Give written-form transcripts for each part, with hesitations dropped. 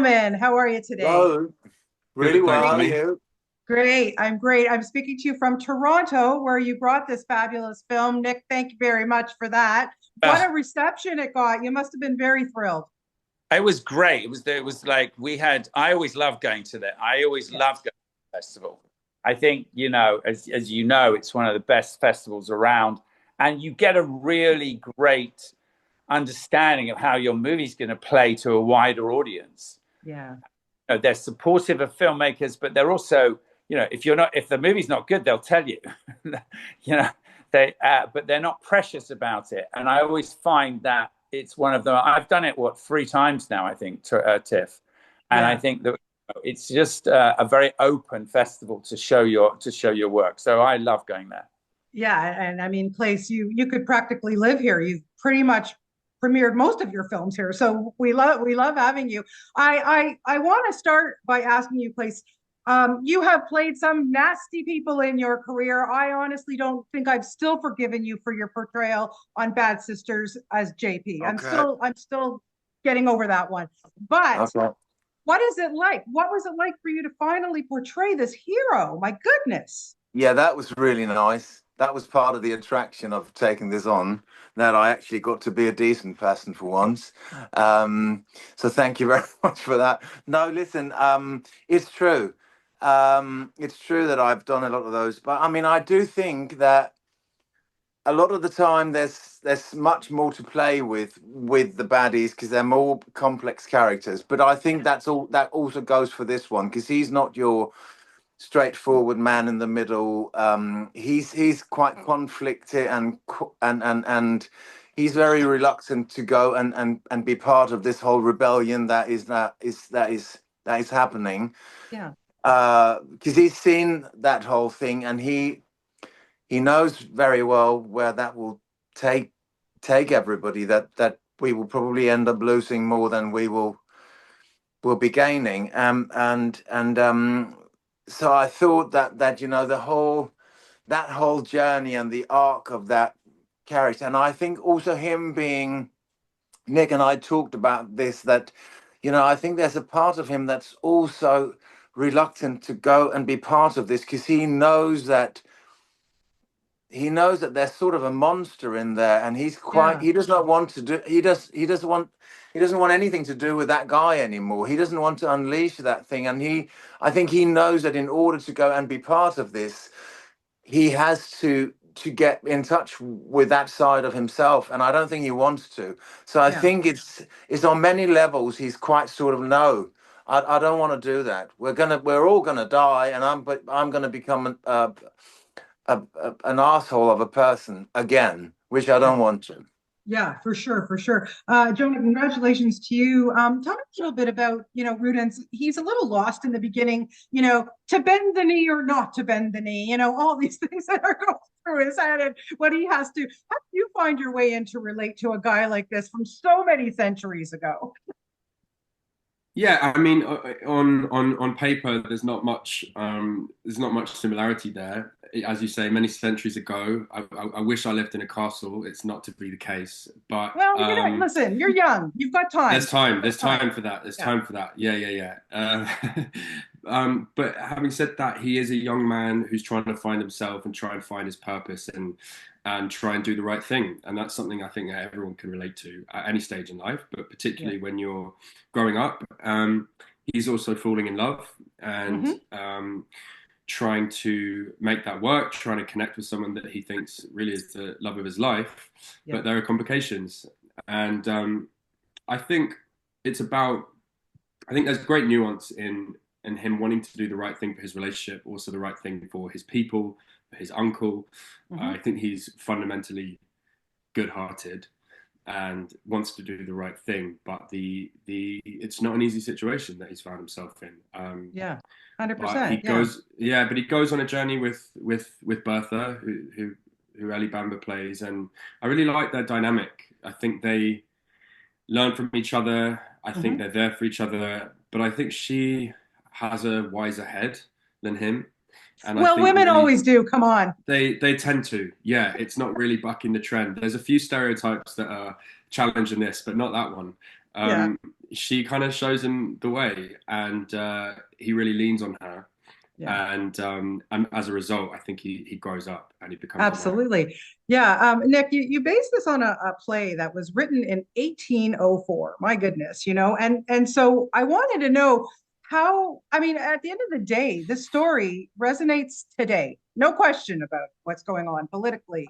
Man, how are you today? Oh, really Good, well. thanks, How are Jimmy. you? Great. I'm great. I'm speaking to you from Toronto, where you brought this fabulous film. Nick, thank you very much for that. What Uh, a reception it got. You must have been very thrilled. it was great. It was like we had. I always loved going to that. I always Yeah. loved going to the festival. I think as you know, it's one of the best festivals around, and you get a really great understanding of how your movie's going to play to a wider audience. Yeah. They're supportive of filmmakers, but they're also, if the movie's not good, they'll tell you. you know, but they're not precious about it. And I always find that it's one of them. I've done it three times now, I think, Tiff, and I Yeah. think that it's just a very open festival to show your work. So I love going there. Yeah. And I mean, Place, you could practically live here. You've pretty much premiered most of your films here. So we love having you. I want to start by asking you, Place. You have played some nasty people in your career. I honestly don't think I've still forgiven you for your portrayal on Bad Sisters as JP. Okay. I'm still getting over that one. But Okay. what is it like? What was it like for you to finally portray this hero? My goodness. Yeah, that was really nice. That was part of the attraction of taking this on, that I actually got to be a decent person for once. So thank you very much for that. No, listen, it's true. It's true that I've done a lot of those, but I mean, I do think that a lot of the time there's much more to play with the baddies because they're more complex characters. But I think that also goes for this one because he's not your straightforward man in the middle. He's quite conflicted and he's very reluctant to go and be part of this whole rebellion that is happening. Yeah. Because he's seen that whole thing and he knows very well where that will take take everybody. That we will probably end up losing more than we will be gaining. So I thought that the whole journey and the arc of that character, and I think also him being Nick and I talked about this, that I think there's a part of him that's also reluctant to go and be part of this because he knows that there's sort of a monster in there, and Yeah. he does not want to do he doesn't want anything to do with that guy anymore. He doesn't want to unleash that thing, and I think he knows that in order to go and be part of this, he has to get in touch with that side of himself, and I don't think he wants to. So I Yeah. think it's on many levels he's quite sort of, no, I don't want to do that. We're all gonna die, and I'm gonna become an asshole of a person again, which I Yeah. don't want to. Yeah, for sure, for sure. Jonah, congratulations to you. Tell me a little bit about, Rudens. He's a little lost in the beginning, to bend the knee or not to bend the knee, all these things that are going through his head and what he has to. How do you find your way in to relate to a guy like this from so many centuries ago? Yeah, I mean, on paper, there's not much similarity there. As you say, many centuries ago, I wish I lived in a castle. It's not to be the case, but Well, listen, you're young. You've got time. there's time. You've There's got time. time for that. There's Yeah. time for that. Yeah, yeah, yeah. But having said that, he is a young man who's trying to find himself and try and find his purpose and try and do the right thing. And that's something I think that everyone can relate to at any stage in life, but Yeah. particularly when you're growing up. He's also falling in love and Hmm. trying to make that work, trying to connect with someone that he thinks really is the love of his life. Yeah. But there are complications. And I think it's about, I think there's great nuance in him wanting to do the right thing for his relationship, also the right thing for his people, for his uncle. I Hmm. think he's fundamentally good-hearted and wants to do the right thing, but the it's not an easy situation that he's found himself in. Yeah. But he 100%. Yeah. goes, yeah, but he goes on a journey with Bertha, who Ellie Bamber plays, and I really like their dynamic. I think they learn from each other. I think Hmm. they're there for each other, but I think she has a wiser head than him, and I Well, think women really always do. Come on. they tend to. Yeah, it's not really bucking the trend. There's a few stereotypes that are challenging this, but not that one. Yeah. Um, she kind of shows him the way, and he really leans on her. Yeah. And as a result, I think he grows up and he becomes a man. Absolutely. Yeah. Nick, you based this on a play that was written in 1804. My goodness, and so I wanted to know how, I mean, at the end of the day, this story resonates today. No question about what's going on politically.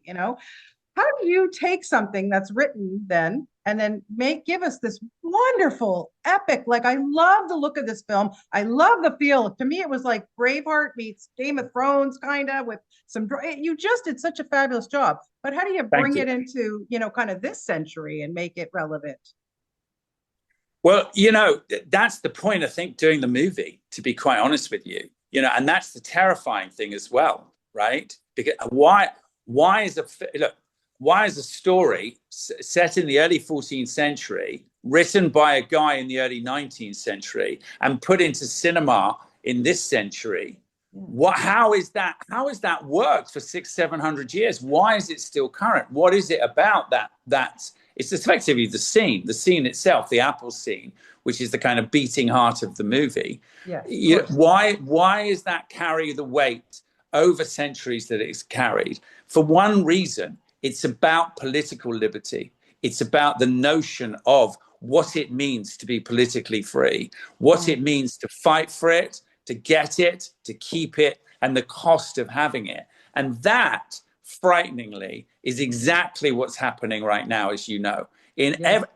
How do you take something that's written then and then give us this wonderful epic? Like, I love the look of this film. I love the feel. To me, it was like Braveheart meets Game of Thrones, kind of, with some. You just did such a fabulous job. But how do you Thank bring you. it into kind of this century and make it relevant? Well, that's the point, I think, doing the movie, to be quite honest with you, and that's the terrifying thing as well, right? Because why is a story set in the early 14th century, written by a guy in the early 19th century, and put into cinema in this century? How is that worked for 600-700 years? Why is it still current? What is it about that it's effectively the scene itself, the apple scene, which is the kind of beating heart of the movie? Yes. Why is that carry the weight over centuries that it's carried? For one reason, it's about political liberty. It's about the notion of what it means to be politically free, what it means to fight for it, to get it, to keep it, and the cost of having it. And that, frighteningly, is exactly what's happening right now, as you know,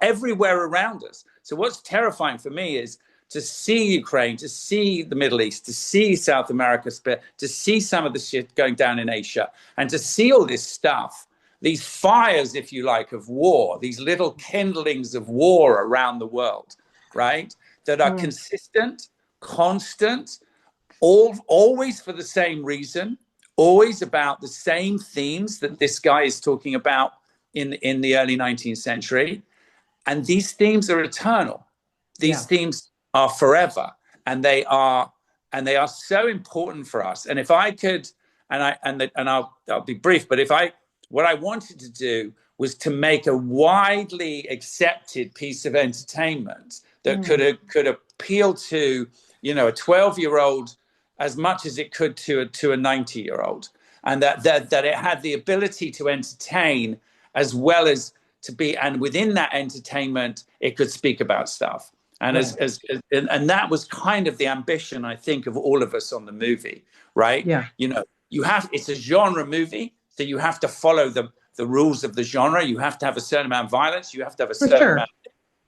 everywhere around us. So what's terrifying for me is to see Ukraine, to see the Middle East, to see South America, to see some of the shit going down in Asia, and to see all this stuff, these fires, if you like, of war, these little kindlings of war around the world, right? That are consistent, constant, always for the same reason, always about the same themes that this guy is talking about in the early 19th century. And these themes are eternal. These themes are forever, and they are so important for us. And if I could, I'll be brief, but what I wanted to do was to make a widely accepted piece of entertainment that could appeal to a 12-year-old as much as it could to a 90-year-old, and that it had the ability to entertain as well as to be, and within that entertainment, it could speak about stuff. And and that was kind of the ambition, I think, of all of us on the movie, right? Yeah. It's a genre movie, so you have to follow the rules of the genre. You have to have a certain amount of violence. You have to have a certain amount.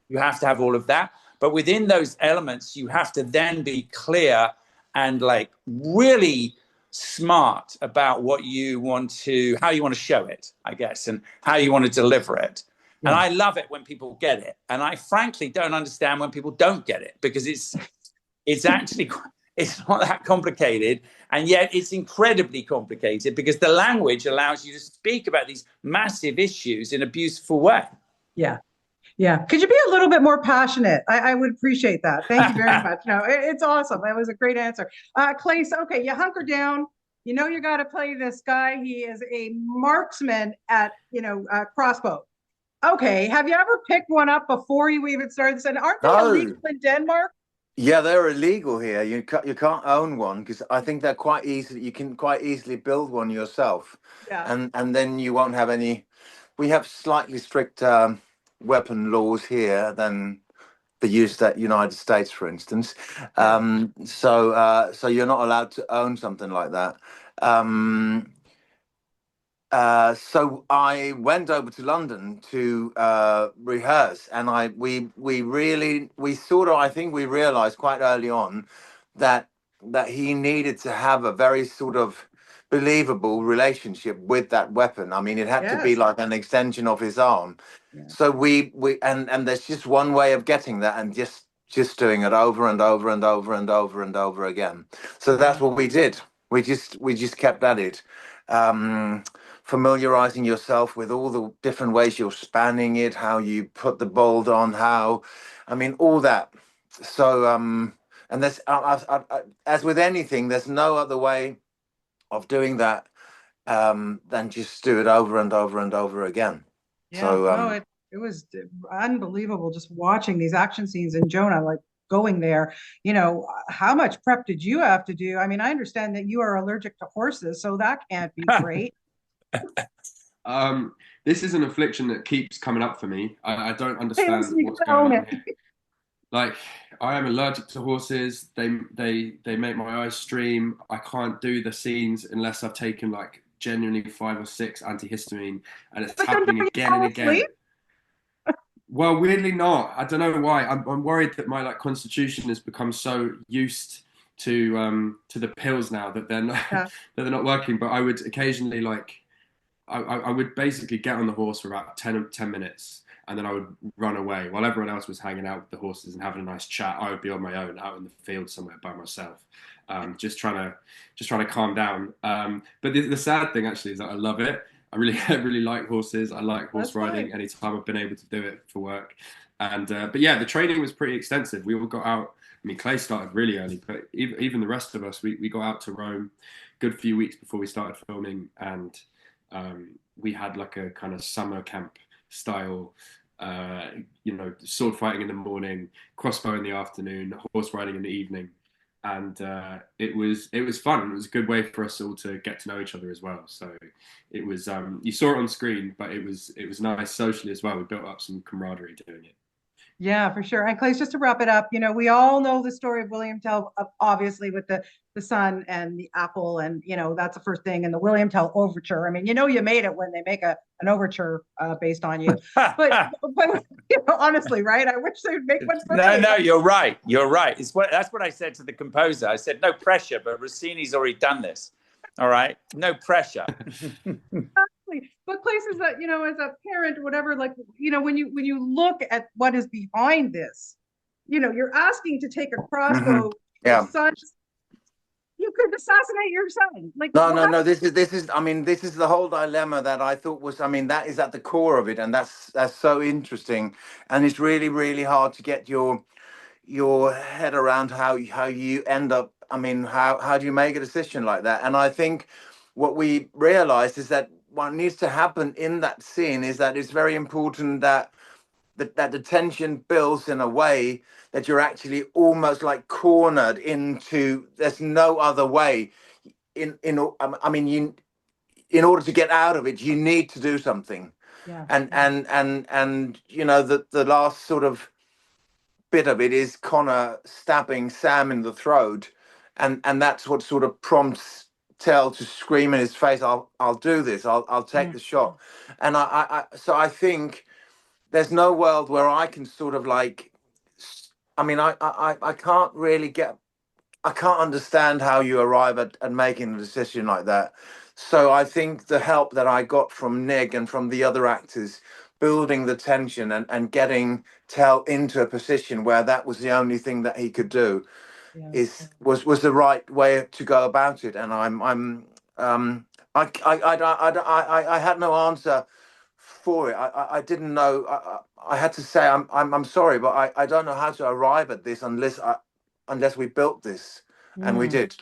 You have to have all of that. But within those elements, you have to then be clear and like really smart about how you want to show it, I guess, and how you want to deliver it. And I love it when people get it. And I frankly don't understand when people don't get it, because it's actually, it's not that complicated. And yet it's incredibly complicated because the language allows you to speak about these massive issues in a beautiful way. Yeah. Yeah. Could you be a little bit more passionate? I would appreciate that. Thank you very much. No, it's awesome. That was a great answer. Claes, okay, you hunker down. You got to play this guy. He is a marksman at, crossbow. Okay. Have you ever picked one up before you even started this? And aren't they illegal in Denmark? Yeah, they're illegal here. You can't own one because I think they're quite easy. You can quite easily build one yourself, and then you won't have any. We have slightly strict weapon laws here than the United States, for instance. So you're not allowed to own something like that. So I went over to London to rehearse, and I think we realized quite early on that he needed to have a very sort of believable relationship with that weapon. I mean, it had to be like an extension of his arm. So and there's just one way of getting that, and just doing it over and over and over and over and over again. So that's what we did. We just kept at it. Familiarizing yourself with all the different ways you're spanning it, how you put the bolt on, all that. So and there's as with anything, there's no other way of doing that than just do it over and over and over again. Yeah, It was unbelievable just watching these action scenes and Jonah like going there. You know, how much prep did you have to do? I mean, I understand that you are allergic to horses, so that can't be great. This is an affliction that keeps coming up for me. I don't understand You what's can going own on it. here. Like, I am allergic to horses. They make my eyes stream. I can't do the scenes unless I've taken like genuinely 5 or 6 antihistamine, and it's But then happening don't you again fall and again. asleep? Well, weirdly not. I don't know why. I'm worried that my like constitution has become so used to the pills now that they're not Yeah. that they're not working. But I would occasionally like I would basically get on the horse for about 10 minutes, and then I would run away while everyone else was hanging out with the horses and having a nice chat. I would be on my own out in the field somewhere by myself, just trying to calm down. But the sad thing actually is that I love it. I really like horses. I like horse That's riding. fine. Anytime I've been able to do it for work, and but yeah, the training was pretty extensive. We all got out. I mean, Clay started really early, but even the rest of us, we got out to Rome a good few weeks before we started filming, and we had like a kind of summer camp style, sword fighting in the morning, crossbow in the afternoon, horse riding in the evening, and it was fun. It was a good way for us all to get to know each other as well. So it was you saw it on screen, but it was nice socially as well. We built up some camaraderie doing it. Yeah, for sure. And Claes, just to wrap it up, you know, we all know the story of William Tell, obviously with the sun and the apple, and you know that's the first thing. And the William Tell overture. I mean, you know, you made it when they make an overture based on you. But you know, honestly, right? I wish they'd make one for me. No, you're right. You're right. That's what I said to the composer. I said, no pressure, but Rossini's already done this. All right, no pressure. But places that, you know, as a parent or whatever, like, you know, when you look at what is behind this, you know, you're asking to take a crossbow, your son's, you could assassinate your son. Like, no. This is. I mean, this is the whole dilemma that I thought was. I mean, that is at the core of it, and that's so interesting, and it's really, really hard to get your head around how you end up. I mean, how do you make a decision like that? And I think what we realized is that what needs to happen in that scene is that it's very important that the tension builds in a way that you're actually almost like cornered into. There's no other way. I mean, in order to get out of it, you need to do something. Yeah. And you know, the last sort of bit of it is Connor stabbing Sam in the throat, and that's what sort of prompts Tell to scream in his face, I'll do this, I'll take the shot. And so I think there's no world where I can sort of like, I mean, I can't really I can't understand how you arrive at making a decision like that. So I think the help that I got from Nick and from the other actors, building the tension and getting Tell into a position where that was the only thing that he could do, was the right way to go about it. And I had no answer for it. I didn't know. I had to say I'm sorry, but I don't know how to arrive at this unless we built this, and we did.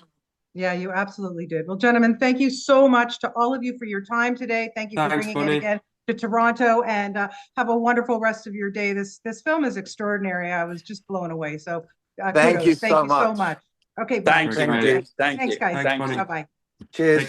Yeah, you absolutely did. Well, gentlemen, thank you so much to all of you for your time today. Thank you for bringing it again to Toronto, and have a wonderful rest of your day. This film is extraordinary. I was just blown away. So thank you so much. Okay, bye. Thank you. Thanks, guys. Thanks, Bye-bye. Cheers.